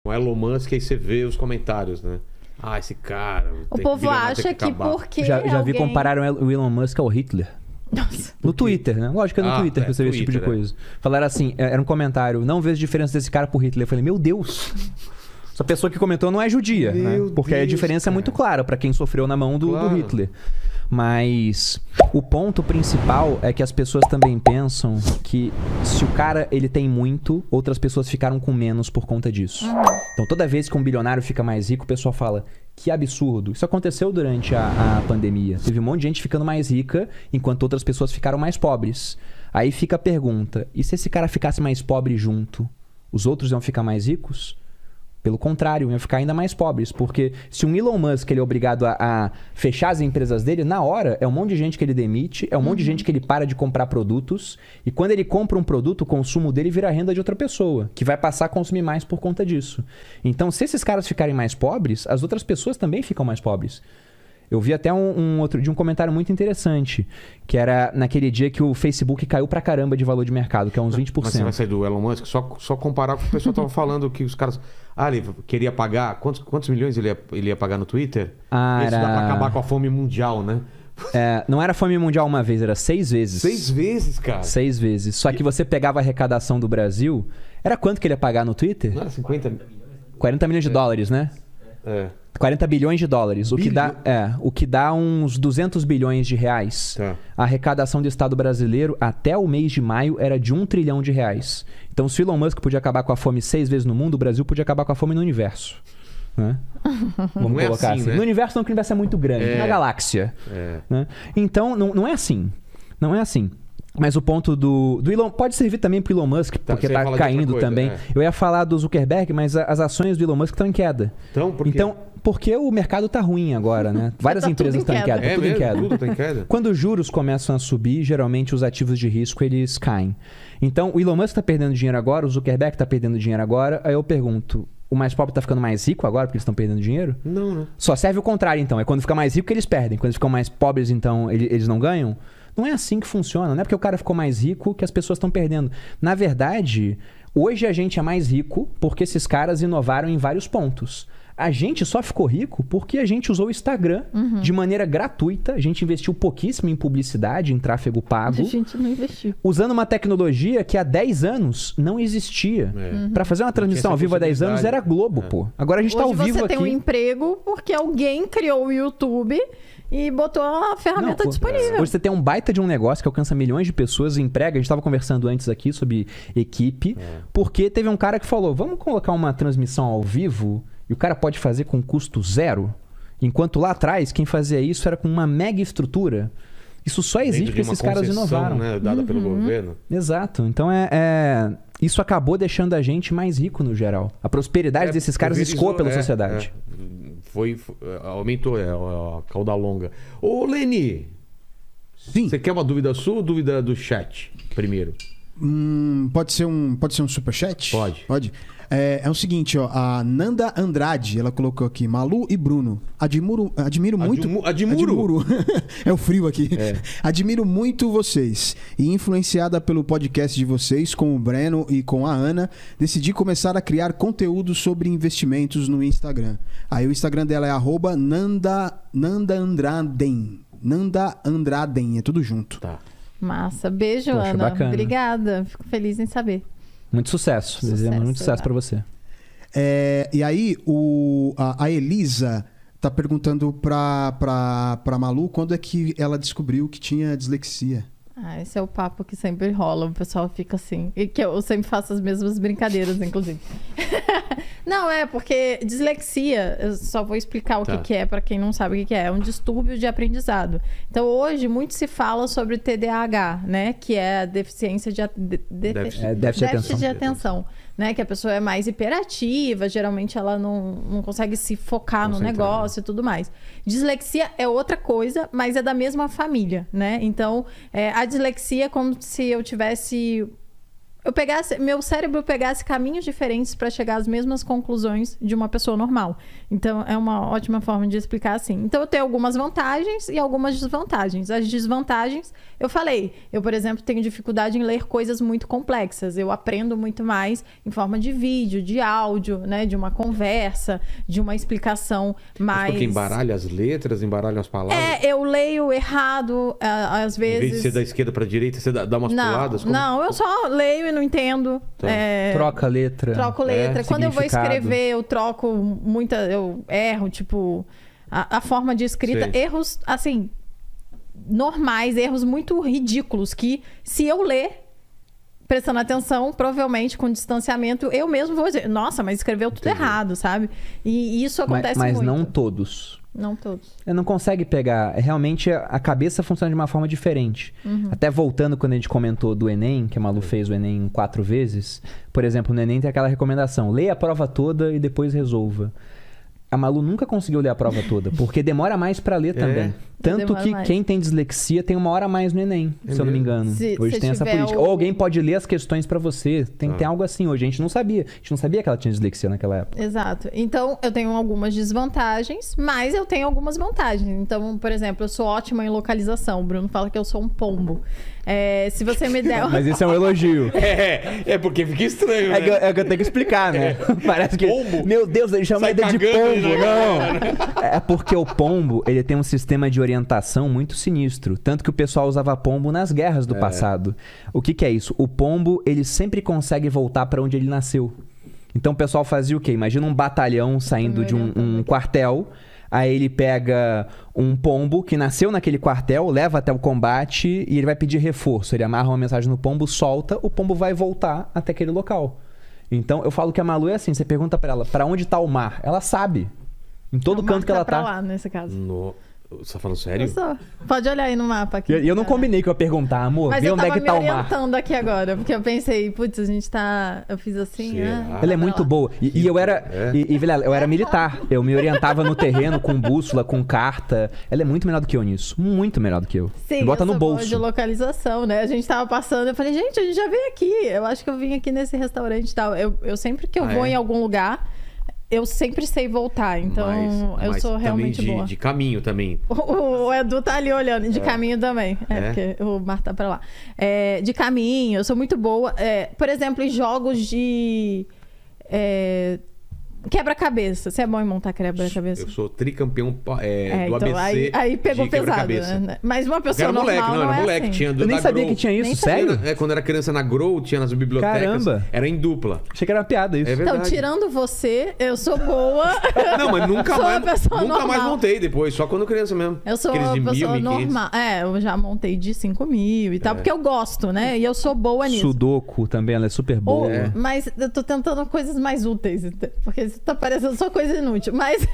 o Elon Musk, aí você vê os comentários, né? Ah, esse cara... O povo acha que porque Já vi alguém... compararam o Elon Musk ao Hitler. Nossa. No Twitter, né? Lógico que é no Twitter que você vê esse tipo de coisa. Falaram assim, era um comentário, não vejo diferença desse cara pro Hitler. Eu falei, meu Deus! Essa pessoa que comentou não é judia, né? Porque a diferença é muito clara pra quem sofreu na mão do Hitler. Mas o ponto principal é que as pessoas também pensam que se o cara ele tem muito, outras pessoas ficaram com menos por conta disso. Então toda vez que um bilionário fica mais rico, o pessoal fala, que absurdo. Isso aconteceu durante a pandemia. Teve um monte de gente ficando mais rica, enquanto outras pessoas ficaram mais pobres. Aí fica a pergunta, e se esse cara ficasse mais pobre junto, os outros iam ficar mais ricos? Pelo contrário, iam ficar ainda mais pobres. Porque se um Elon Musk ele é obrigado a fechar as empresas dele, na hora é um monte de gente que ele demite, é um monte de gente que ele para de comprar produtos. E quando ele compra um produto, o consumo dele vira renda de outra pessoa, que vai passar a consumir mais por conta disso. Então, se esses caras ficarem mais pobres, as outras pessoas também ficam mais pobres. Eu vi até outro dia um comentário muito interessante, que era naquele dia que o Facebook caiu pra caramba de valor de mercado, que é uns 20%. Mas você vai sair do Elon Musk, só comparar com o que o pessoal tava falando, que os caras... Ah, ele queria pagar... Quantos milhões ele ia pagar no Twitter? Isso dá pra acabar com a fome mundial, né? Não era fome mundial uma vez, era 6 vezes. 6 vezes, cara? 6 vezes. Só que você pegava a arrecadação do Brasil... Era quanto que ele ia pagar no Twitter? Não era 50... 40 milhões de dólares, né? 40 bilhões de dólares, o que dá uns 200 bilhões de reais. A arrecadação do Estado brasileiro até o mês de maio era de 1 trilhão de reais. Então, se o Elon Musk podia acabar com a fome 6 vezes no mundo, o Brasil podia acabar com a fome no universo. Né? Vamos colocar assim. Né? No universo não, que o universo é muito grande, na galáxia. Né? Então, não é assim. Não é assim. Mas o ponto do Elon... Pode servir também pro Elon Musk, porque tá caindo também. Eu ia falar do Zuckerberg, mas as ações do Elon Musk estão em queda. Então, por quê? Porque o mercado tá ruim agora, né? Várias empresas estão em queda. Tá tudo em queda. Tudo tá em queda. Quando os juros começam a subir, geralmente os ativos de risco, eles caem. Então, o Elon Musk tá perdendo dinheiro agora, o Zuckerberg tá perdendo dinheiro agora. Aí eu pergunto, o mais pobre tá ficando mais rico agora porque eles estão perdendo dinheiro? Não, né? Só serve o contrário, então. É quando fica mais rico que eles perdem. Quando eles ficam mais pobres, então, eles não ganham? Não é assim que funciona. Não é porque o cara ficou mais rico que as pessoas estão perdendo. Na verdade, hoje a gente é mais rico porque esses caras inovaram em vários pontos. A gente só ficou rico porque a gente usou o Instagram de maneira gratuita. A gente investiu pouquíssimo em publicidade, em tráfego pago. A gente não investiu. Usando uma tecnologia que há 10 anos não existia. Para fazer uma transmissão ao vivo há 10 anos era Globo, pô. Agora a gente tá ao vivo aqui. Você tem um emprego porque alguém criou o YouTube e botou a ferramenta disponível. Hoje você tem um baita de um negócio que alcança milhões de pessoas, emprega. A gente estava conversando antes aqui sobre equipe. Porque teve um cara que falou, vamos colocar uma transmissão ao vivo... E o cara pode fazer com custo zero, enquanto lá atrás quem fazia isso era com uma mega estrutura. Isso só existe porque esses caras inovaram. Né, dada pelo governo. Exato. Então isso acabou deixando a gente mais rico no geral. A prosperidade desses caras escoa pela sociedade. Aumentou a cauda longa. Ô, Leni, sim. Você quer uma dúvida sua ou dúvida do chat primeiro? Pode ser um superchat? Pode. É o seguinte, ó, a Nanda Andrade, ela colocou aqui, Malu e Bruno, admiro muito... Admiro? É o frio aqui. Admiro muito vocês. E influenciada pelo podcast de vocês, com o Breno e com a Ana, decidi começar a criar conteúdo sobre investimentos no Instagram. Aí o Instagram dela é @NandaAndraden. Nanda Andraden, é tudo junto. Tá. Massa. Beijo, Poxa, Ana. bacana. Obrigada. Fico feliz em saber. Muito sucesso. Desejamos muito sucesso pra você. E aí, a Elisa tá perguntando pra Malu quando é que ela descobriu que tinha dislexia. Esse é o papo que sempre rola. O pessoal fica assim. E que eu sempre faço as mesmas brincadeiras, inclusive. Não, porque dislexia, eu só vou explicar o que é para quem não sabe o que é. É um distúrbio de aprendizado. Então, hoje, muito se fala sobre TDAH, né? Que é a deficiência déficit de atenção. Né? Que a pessoa é mais hiperativa, geralmente ela não consegue se focar no negócio e tudo mais. Dislexia é outra coisa, mas é da mesma família, né? Então, a dislexia é como se eu tivesse meu cérebro pegasse caminhos diferentes para chegar às mesmas conclusões de uma pessoa normal. Então, é uma ótima forma de explicar assim. Então, eu tenho algumas vantagens e algumas desvantagens. As desvantagens, eu falei. Eu, por exemplo, tenho dificuldade em ler coisas muito complexas. Eu aprendo muito mais em forma de vídeo, de áudio, né? De uma conversa, de uma explicação mais... Porque embaralha as letras, embaralha as palavras? Eu leio errado, às vezes... Em vez de ser da esquerda para direita, você dá umas puladas? Não, eu só leio e não entendo. Tá. Troca a letra. Troco letra. Quando eu vou escrever, eu troco eu erro, tipo, a forma de escrita. Sei. Erros, assim, normais, erros muito ridículos, que se eu ler, prestando atenção, provavelmente com distanciamento, eu mesmo vou dizer, nossa, mas escreveu tudo errado, sabe? E isso acontece muito. Mas não todos. Não todos. Não consegue pegar. Realmente a cabeça funciona de uma forma diferente. Até voltando quando a gente comentou do Enem, que a Malu fez o Enem 4 vezes. Por exemplo, no Enem tem aquela recomendação: leia a prova toda e depois resolva. A Malu nunca conseguiu ler a prova toda, porque demora mais pra ler também. Tanto que quem tem dislexia tem 1 hora a mais no Enem, se eu não me engano. Hoje tem essa política. Ou alguém pode ler as questões pra você. Tem algo assim hoje. A gente não sabia. A gente não sabia que ela tinha dislexia naquela época. Exato. Então, eu tenho algumas desvantagens, mas eu tenho algumas vantagens. Então, por exemplo, eu sou ótima em localização. O Bruno fala que eu sou um pombo. Se você me der... Mas isso é um elogio. Porque fica estranho, né? É que eu tenho que explicar, né? Parece que... Pombo? Meu Deus, ele chama ele de pombo. Não. É porque o pombo, ele tem um sistema de orientação muito sinistro. Tanto que o pessoal usava pombo nas guerras do passado. O que é isso? O pombo, ele sempre consegue voltar para onde ele nasceu. Então o pessoal fazia o quê? Imagina um batalhão saindo de um quartel. Aí ele pega um pombo que nasceu naquele quartel, leva até o combate e ele vai pedir reforço. Ele amarra uma mensagem no pombo, solta, o pombo vai voltar até aquele local. Então eu falo que a Malu é assim, você pergunta pra ela, pra onde tá o mar? Ela sabe. Em todo canto que ela tá. Pra lá, nesse caso. Você tá falando sério? Pode olhar aí no mapa aqui. E eu não combinei que eu ia perguntar, amor, vê onde é que tá o mar. Mas eu tava me orientando aqui agora, porque eu pensei, putz, a gente tá... Eu fiz assim, Ela é muito boa. E eu era... Vilela, eu era militar. Eu me orientava no terreno com bússola, com carta. Ela é muito melhor do que eu nisso. Muito melhor do que eu. Sim, me bota no bolso. Boa de localização, né? A gente tava passando, eu falei, gente, a gente já veio aqui. Eu acho que eu vim aqui nesse restaurante e tal. Eu sempre que eu vou em algum lugar... Eu sempre sei voltar, então eu sou realmente boa. De caminho também. O Edu tá ali olhando, de caminho também. Porque o Mar tá pra lá. De caminho, eu sou muito boa. Por exemplo, em jogos de... quebra-cabeça. Você é bom em montar quebra-cabeça? Eu sou tricampeão do então, ABC. Aí pegou pesado, né? Mas uma pessoa normal era moleque, assim. tinha Eu nem sabia que tinha isso, sério? Quando era criança na Grow, tinha nas bibliotecas. Caramba. Era em dupla. Achei que era uma piada isso. É verdade. Então, tirando você, eu sou boa. Não, mas nunca normal. mais montei depois, só quando criança mesmo. Eu sou uma pessoa normal. Eu já montei de 5.000 e tal, porque eu gosto, né? E eu sou boa nisso. Sudoku também, ela é super boa. Mas eu tô tentando coisas mais úteis, porque isso tá parecendo só coisa inútil. Mas